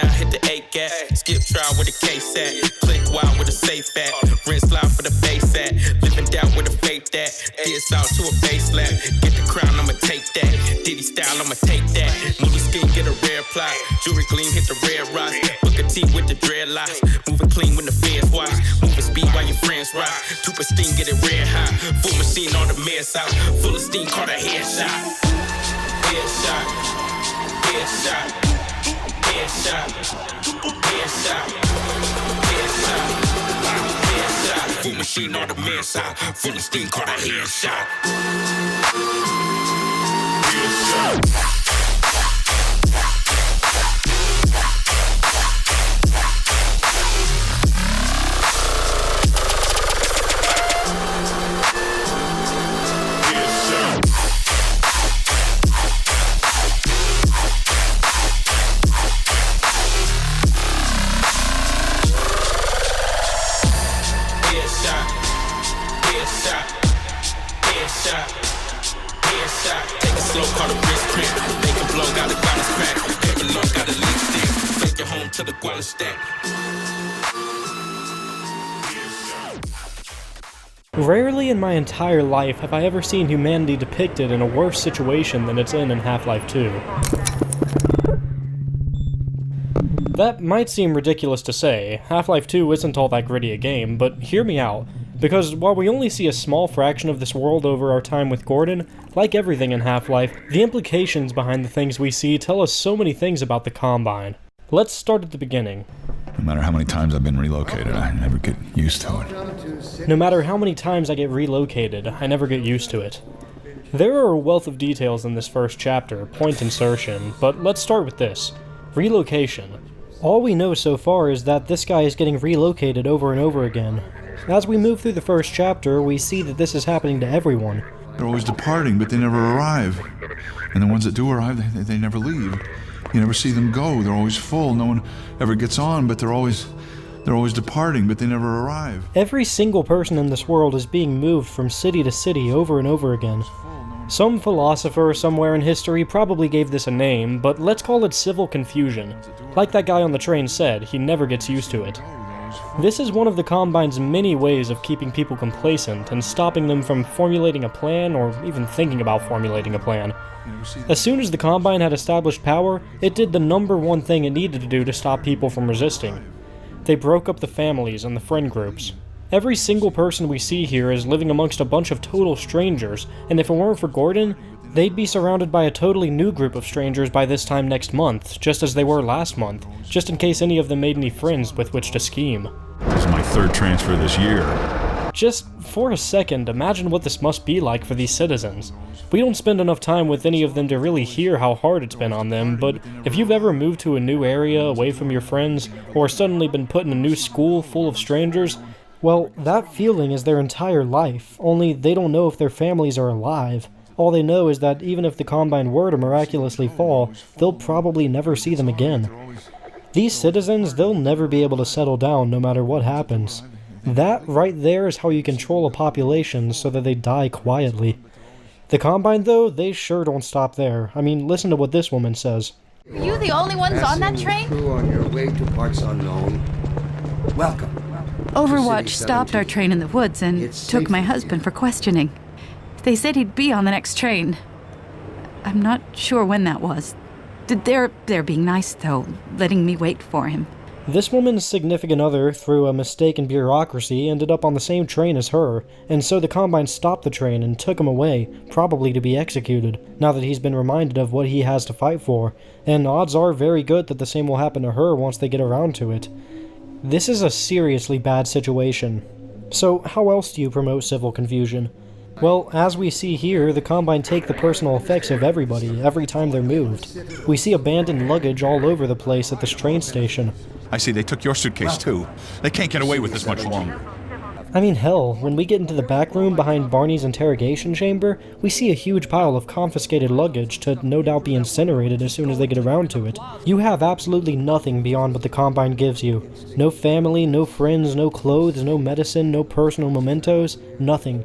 out, hit the 8 gap. Skip trial with a case at. Click wild with a safe at. Rinse loud for the base at. Living down with a faith that. Diss out to a base lap. Get the crown, I'ma take that. Diddy style, I'ma take that. Movie scheme, get a rare plot. Jewelry gleam, hit the red rocks. Book a T with the dreadlocks. Moving clean when the feds watch. Moving speed while your friends rock. Too pristine, get it red hot. Full machine on the mess out. Full of steam, caught a headshot. Headshot. Headshot. Headshot. Headshot. Headshot. Headshot. Full machine on the mess out. Full of steam, caught a headshot. Headshot. Rarely in my entire life have I ever seen humanity depicted in a worse situation than it's in Half-Life 2. That might seem ridiculous to say. Half-Life 2 isn't all that gritty a game, but hear me out. Because while we only see a small fraction of this world over our time with Gordon, like everything in Half-Life, the implications behind the things we see tell us so many things about the Combine. Let's start at the beginning. No matter how many times I've been relocated, I never get used to it. No matter how many times I get relocated, I never get used to it. There are a wealth of details in this first chapter, point insertion, but let's start with this. Relocation. All we know so far is that this guy is getting relocated over and over again. As we move through the first chapter, we see that this is happening to everyone. They're always departing, but they never arrive. And the ones that do arrive, they never leave. You never see them go. They're always full. No one ever gets on, but they're always departing, but they never arrive. Every single person in this world is being moved from city to city over and over again. Some philosopher somewhere in history probably gave this a name, but let's call it civil confusion. Like that guy on the train said, he never gets used to it. This is one of the Combine's many ways of keeping people complacent and stopping them from formulating a plan or even thinking about formulating a plan. As soon as the Combine had established power, it did the number one thing it needed to do to stop people from resisting. They broke up the families and the friend groups. Every single person we see here is living amongst a bunch of total strangers, and if it weren't for Gordon, they'd be surrounded by a totally new group of strangers by this time next month, just as they were last month, just in case any of them made any friends with which to scheme. This is my third transfer this year. Just for a second, imagine what this must be like for these citizens. We don't spend enough time with any of them to really hear how hard it's been on them, but if you've ever moved to a new area away from your friends, or suddenly been put in a new school full of strangers, well, that feeling is their entire life, only they don't know if their families are alive. All they know is that even if the Combine were to miraculously fall, they'll probably never see them again. These citizens, they'll never be able to settle down no matter what happens. That right there is how you control a population so that they die quietly. The Combine, though, they sure don't stop there. I mean, listen to what this woman says. Are you the only ones on that train? Crew on your way to parts unknown. Welcome. Overwatch stopped our train in the woods and took my husband for questioning. They said he'd be on the next train. I'm not sure when that was. They're being nice, though, letting me wait for him. This woman's significant other, through a mistake in bureaucracy, ended up on the same train as her, and so the Combine stopped the train and took him away, probably to be executed, now that he's been reminded of what he has to fight for, and odds are very good that the same will happen to her once they get around to it. This is a seriously bad situation. So how else do you promote civil confusion? Well, as we see here, the Combine take the personal effects of everybody every time they're moved. We see abandoned luggage all over the place at this train station. I see they took your suitcase too. They can't get away with this much longer. I mean, hell, when we get into the back room behind Barney's interrogation chamber, we see a huge pile of confiscated luggage to no doubt be incinerated as soon as they get around to it. You have absolutely nothing beyond what the Combine gives you. No family, no friends, no clothes, no medicine, no personal mementos, nothing.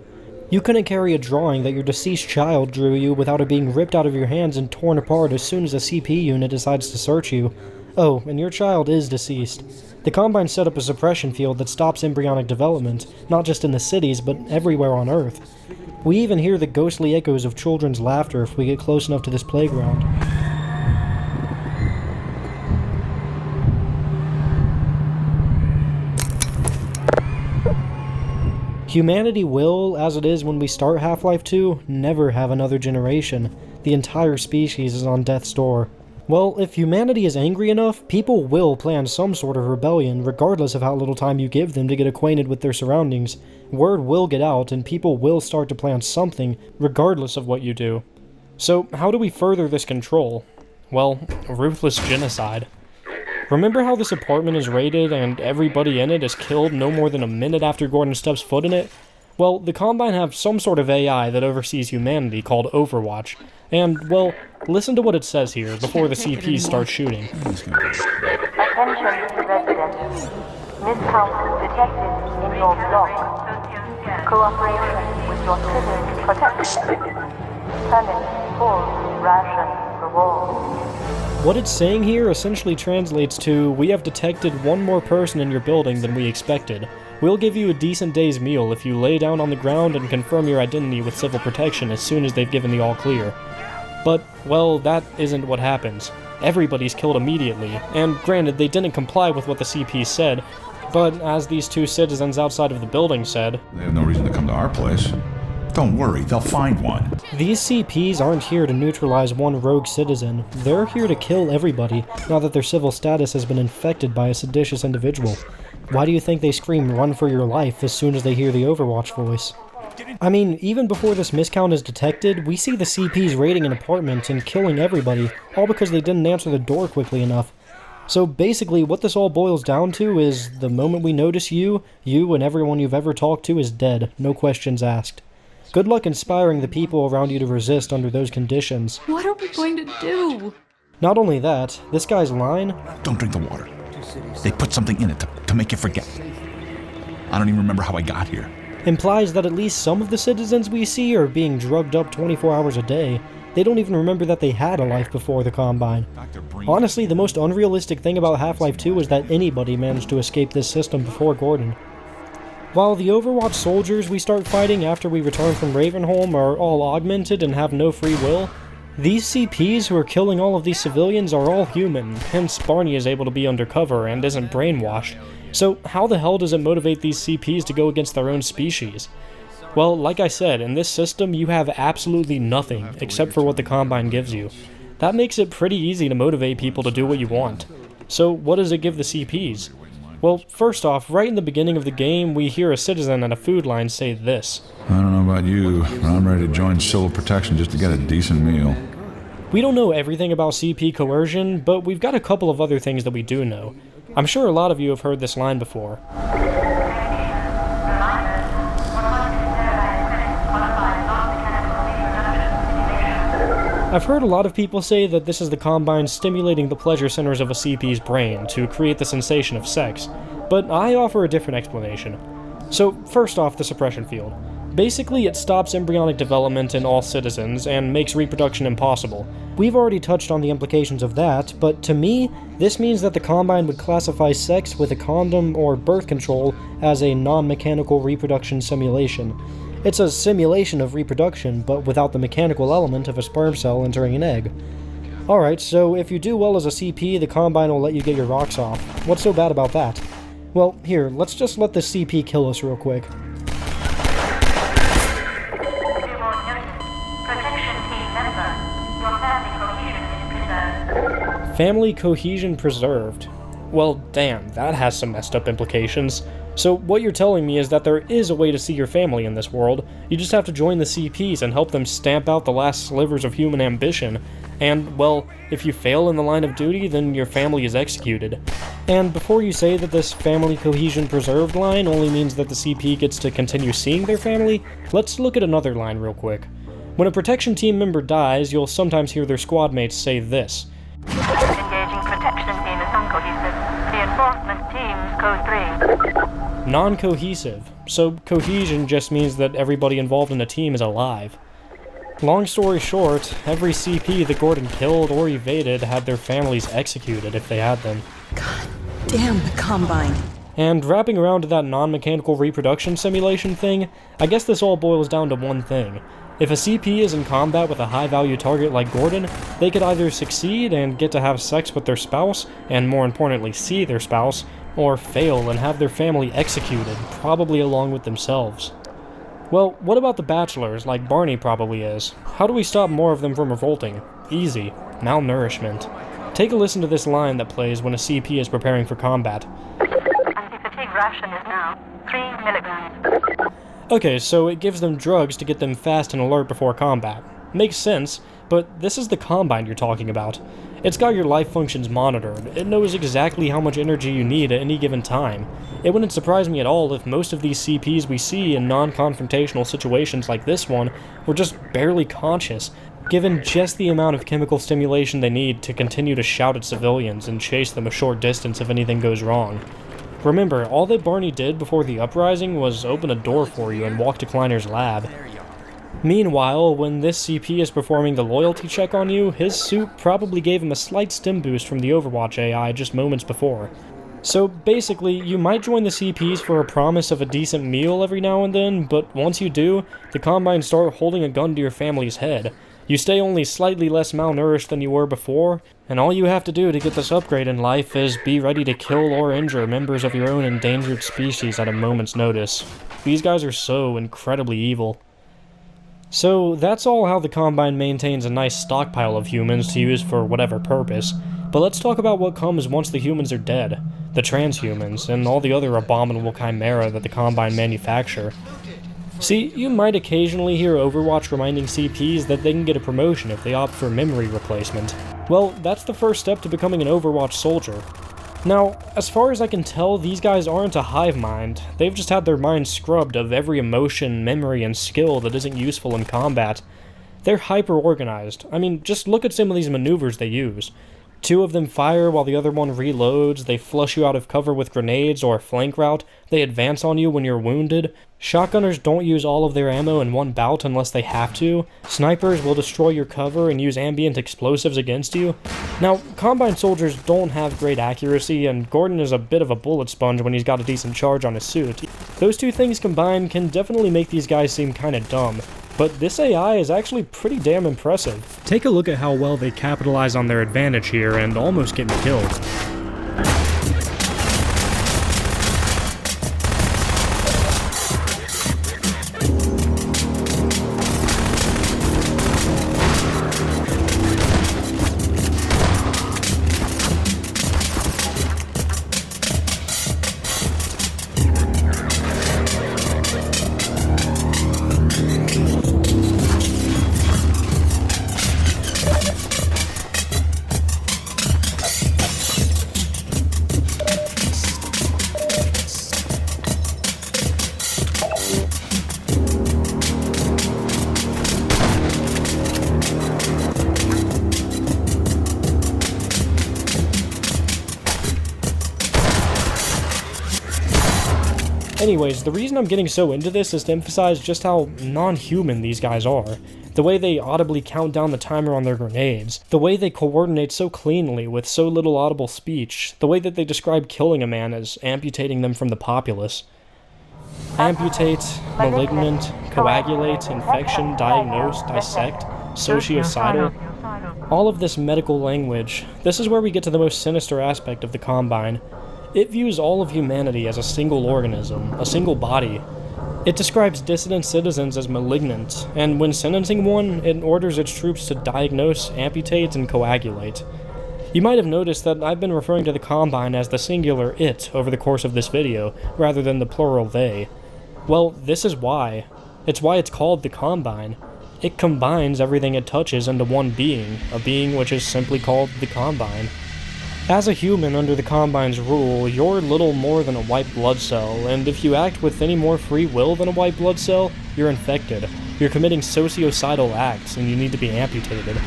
You couldn't carry a drawing that your deceased child drew you without it being ripped out of your hands and torn apart as soon as a CP unit decides to search you. Oh, and your child is deceased. The Combine set up a suppression field that stops embryonic development, not just in the cities, but everywhere on Earth. We even hear the ghostly echoes of children's laughter if we get close enough to this playground. Humanity will, as it is when we start Half-Life 2, never have another generation. The entire species is on death's door. Well, if humanity is angry enough, people will plan some sort of rebellion, regardless of how little time you give them to get acquainted with their surroundings. Word will get out, and people will start to plan something, regardless of what you do. So, how do we further this control? Well, ruthless genocide. Remember how this apartment is raided, and everybody in it is killed no more than a minute after Gordon steps foot in it? Well, the Combine have some sort of AI that oversees humanity called Overwatch, and, well, listen to what it says here before the CPs start shooting. Attention residents. Miscounts detected in your block. Cooperation with your citizens protection. Permit full ration reward. What it's saying here essentially translates to, we have detected one more person in your building than we expected. We'll give you a decent day's meal if you lay down on the ground and confirm your identity with civil protection as soon as they've given the all clear. But, well, that isn't what happens. Everybody's killed immediately, and granted, they didn't comply with what the CP said, but as these two citizens outside of the building said, They have no reason to come to our place. Don't worry, they'll find one. these CPs aren't here to neutralize one rogue citizen. They're here to kill everybody, now that their civil status has been infected by a seditious individual. Why do you think they scream, "Run for your life," as soon as they hear the Overwatch voice? I mean, even before this miscount is detected, we see the CPs raiding an apartment and killing everybody, all because they didn't answer the door quickly enough. So basically, what this all boils down to is, the moment we notice you and everyone you've ever talked to is dead, no questions asked. Good luck inspiring the people around you to resist under those conditions. What are we going to do? Not only that, this guy's line, Don't drink the water. They put something in it to make you forget. I don't even remember how I got here. implies that at least some of the citizens we see are being drugged up 24 hours a day. They don't even remember that they had a life before the Combine. Honestly, the most unrealistic thing about Half-Life 2 is that anybody managed to escape this system before Gordon. While the Overwatch soldiers we start fighting after we return from Ravenholm are all augmented and have no free will, these CPs who are killing all of these civilians are all human, hence Barney is able to be undercover and isn't brainwashed. So how the hell does it motivate these CPs to go against their own species? Well, like I said, in this system you have absolutely nothing except for what the Combine gives you. That makes it pretty easy to motivate people to do what you want. So what does it give the CPs? Well, first off, right in the beginning of the game, we hear a citizen at a food line say this. I don't know about you, but I'm ready to join civil protection just to get a decent meal. We don't know everything about CP coercion, but we've got a couple of other things that we do know. I'm sure a lot of you have heard this line before. I've heard a lot of people say that this is the Combine stimulating the pleasure centers of a CP's brain to create the sensation of sex, but I offer a different explanation. So, first off, the suppression field. Basically, it stops embryonic development in all citizens and makes reproduction impossible. We've already touched on the implications of that, but to me, this means that the Combine would classify sex with a condom or birth control as a non-mechanical reproduction simulation. It's a simulation of reproduction, but without the mechanical element of a sperm cell entering an egg. Alright, so if you do well as a CP, the Combine will let you get your rocks off. What's so bad about that? Well, here, let's just let the CP kill us real quick. Family cohesion preserved. Well, damn, that has some messed up implications. So what you're telling me is that there is a way to see your family in this world. You just have to join the CPs and help them stamp out the last slivers of human ambition. And, well, if you fail in the line of duty, then your family is executed. And before you say that this family cohesion preserved line only means that the CP gets to continue seeing their family, let's look at another line real quick. When a protection team member dies, you'll sometimes hear their squad mates say this. Engaging protection team is non-cohesive. Reinforcement teams code 3. Non-cohesive. So cohesion just means that everybody involved in a team is alive. Long story short, every CP that Gordon killed or evaded had their families executed if they had them. Damn the Combine. And wrapping around to that non-mechanical reproduction simulation thing, I guess this all boils down to one thing. If a CP is in combat with a high-value target like Gordon, they could either succeed and get to have sex with their spouse, and more importantly see their spouse, or fail and have their family executed, probably along with themselves. Well, what about the bachelors, like Barney probably is? How do we stop more of them from revolting? Easy. Malnourishment. Take a listen to this line that plays when a CP is preparing for combat. Anti-fatigue ration is now 3 milligrams. Okay, so it gives them drugs to get them fast and alert before combat. Makes sense, but this is the Combine you're talking about. It's got your life functions monitored. It knows exactly how much energy you need at any given time. It wouldn't surprise me at all if most of these CPs we see in non-confrontational situations like this one were just barely conscious, given just the amount of chemical stimulation they need to continue to shout at civilians and chase them a short distance if anything goes wrong. Remember, all that Barney did before the uprising was open a door for you and walk to Kleiner's lab. Meanwhile, when this CP is performing the loyalty check on you, his suit probably gave him a slight stim boost from the Overwatch AI just moments before. So basically, you might join the CPs for a promise of a decent meal every now and then, but once you do, the Combines start holding a gun to your family's head. You stay only slightly less malnourished than you were before, and all you have to do to get this upgrade in life is be ready to kill or injure members of your own endangered species at a moment's notice. These guys are so incredibly evil. So that's all how the Combine maintains a nice stockpile of humans to use for whatever purpose, but let's talk about what comes once the humans are dead. The transhumans, and all the other abominable chimera that the Combine manufacture. See, you might occasionally hear Overwatch reminding CPs that they can get a promotion if they opt for memory replacement. Well, that's the first step to becoming an Overwatch soldier. Now, as far as I can tell, these guys aren't a hive mind. They've just had their minds scrubbed of every emotion, memory, and skill that isn't useful in combat. They're hyper-organized. I mean, just look at some of these maneuvers they use. 2 of them fire while the other one reloads, they flush you out of cover with grenades or flank route, they advance on you when you're wounded. Shotgunners don't use all of their ammo in one bout unless they have to. Snipers will destroy your cover and use ambient explosives against you. Now, Combine soldiers don't have great accuracy, and Gordon is a bit of a bullet sponge when he's got a decent charge on his suit. Those 2 things combined can definitely make these guys seem kinda dumb. But this AI is actually pretty damn impressive. Take a look at how well they capitalize on their advantage here and almost get me killed. Anyways, the reason I'm getting so into this is to emphasize just how non-human these guys are. The way they audibly count down the timer on their grenades, the way they coordinate so cleanly with so little audible speech, the way that they describe killing a man as amputating them from the populace. Amputate, malignant, coagulate, infection, diagnose, dissect, sociocidal. All of this medical language, this is where we get to the most sinister aspect of the Combine. It views all of humanity as a single organism, a single body. It describes dissident citizens as malignant, and when sentencing one, it orders its troops to diagnose, amputate, and coagulate. You might have noticed that I've been referring to the Combine as the singular it over the course of this video, rather than the plural they. Well, this is why. It's why it's called the Combine. It combines everything it touches into one being, a being which is simply called the Combine. As a human under the Combine's rule, you're little more than a white blood cell, and if you act with any more free will than a white blood cell, you're infected. You're committing sociocidal acts, and you need to be amputated.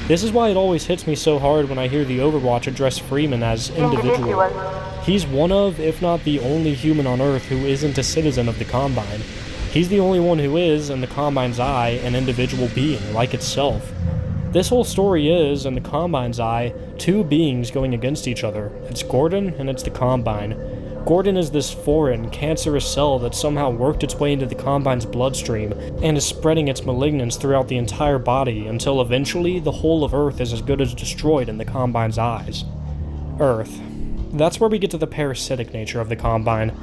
This is why it always hits me so hard when I hear the Overwatch address Freeman as individual. He's one of, if not the only human on Earth who isn't a citizen of the Combine. He's the only one who is, in the Combine's eye, an individual being, like itself. This whole story is, in the Combine's eye, two beings going against each other. It's Gordon, and it's the Combine. Gordon is this foreign, cancerous cell that somehow worked its way into the Combine's bloodstream, and is spreading its malignance throughout the entire body, until eventually the whole of Earth is as good as destroyed in the Combine's eyes. Earth. That's where we get to the parasitic nature of the Combine.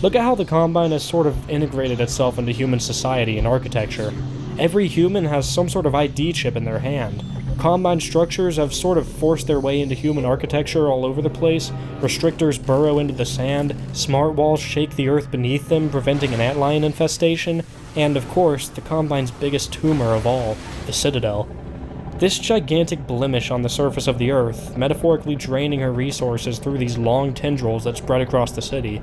Look at how the Combine has sort of integrated itself into human society and architecture. Every human has some sort of ID chip in their hand. Combine structures have sort of forced their way into human architecture all over the place. Restrictors burrow into the sand, smart walls shake the earth beneath them, preventing an antlion infestation, and of course, the Combine's biggest tumor of all, the Citadel. This gigantic blemish on the surface of the earth, metaphorically draining her resources through these long tendrils that spread across the city.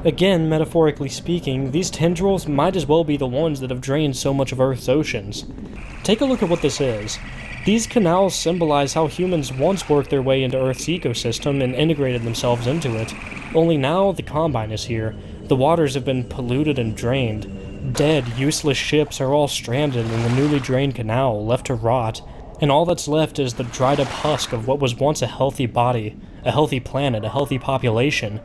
Again, metaphorically speaking, these tendrils might as well be the ones that have drained so much of Earth's oceans. Take a look at what this is. These canals symbolize how humans once worked their way into Earth's ecosystem and integrated themselves into it. Only now, the Combine is here. The waters have been polluted and drained. Dead, useless ships are all stranded in the newly drained canal, left to rot, and all that's left is the dried-up husk of what was once a healthy body, a healthy planet, a healthy population,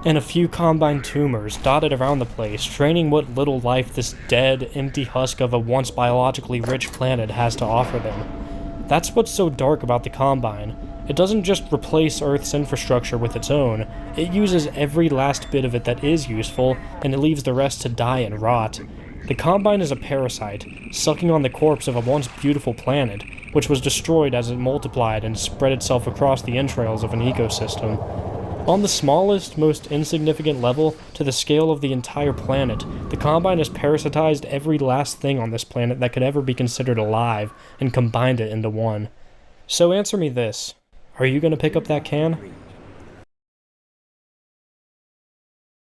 and a few Combine tumors dotted around the place, draining what little life this dead, empty husk of a once biologically rich planet has to offer them. That's what's so dark about the Combine. It doesn't just replace Earth's infrastructure with its own, it uses every last bit of it that is useful, and it leaves the rest to die and rot. The Combine is a parasite, sucking on the corpse of a once beautiful planet, which was destroyed as it multiplied and spread itself across the entrails of an ecosystem. On the smallest, most insignificant level, to the scale of the entire planet, the Combine has parasitized every last thing on this planet that could ever be considered alive, and combined it into one. So answer me this. Are you gonna pick up that can?